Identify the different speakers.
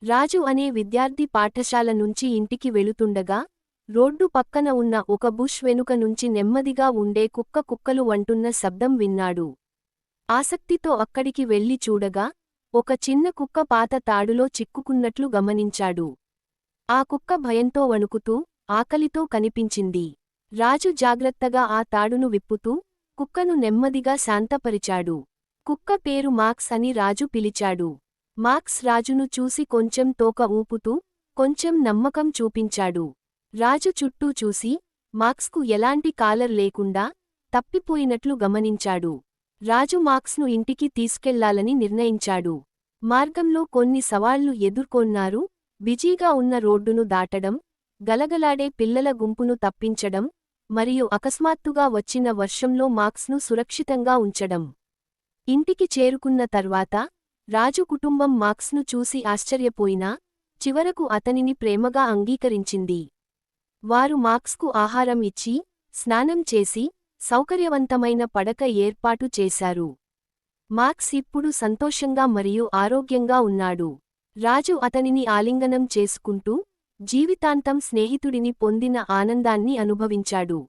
Speaker 1: రాజు అనే విద్యార్థి పాఠశాల నుంచి ఇంటికి వెళుతుండగా రోడ్డు పక్కన ఉన్న ఒక బుష్ వెనుక నుంచి నెమ్మదిగా ఉండే కుక్కలు వంటున్న శబ్దం విన్నాడు. ఆసక్తితో అక్కడికి వెళ్లి చూడగా ఒక చిన్న కుక్క పాత తాడులో చిక్కుకున్నట్లు గమనించాడు. ఆ కుక్క భయంతో వణుకుతూ ఆకలితో కనిపించింది. రాజు జాగ్రత్తగా ఆ తాడును విప్పుతూ కుక్కను నెమ్మదిగా శాంతపరిచాడు. కుక్క పేరు మాక్స్ అని రాజు పిలిచాడు. మాక్స్ రాజును చూసి కొంచెం తోక ఊపుతూ కొంచెం నమ్మకం చూపించాడు. రాజు చుట్టూ చూసి మాక్స్కు ఎలాంటి కాలర్ లేకుండా తప్పిపోయినట్లు గమనించాడు. రాజు మాక్స్ను ఇంటికి తీసుకెళ్లాలని నిర్ణయించాడు. మార్గంలో కొన్ని సవాళ్లు ఎదుర్కొన్నారు. బిజీగా ఉన్న రోడ్డును దాటడం, గలగలాడే పిల్లల గుంపును తప్పించడం, మరియు అకస్మాత్తుగా వచ్చిన వర్షంలో మాక్స్ను సురక్షితంగా ఉంచడం. ఇంటికి చేరుకున్న తర్వాత రాజు కుటుంబం మాక్స్ను చూసి ఆశ్చర్యపోయినా చివరకు అతనిని ప్రేమగా అంగీకరించింది. వారు మాక్స్కు ఆహారం ఇచ్చి స్నానం చేసి సౌకర్యవంతమైన పడక ఏర్పాటు చేశారు. మాక్స్ ఇప్పుడు సంతోషంగా మరియు ఆరోగ్యంగా ఉన్నాడు. రాజు అతనిని ఆలింగనం చేసుకుంటూ జీవితాంతం స్నేహితుడిని పొందిన ఆనందాన్ని అనుభవించాడు.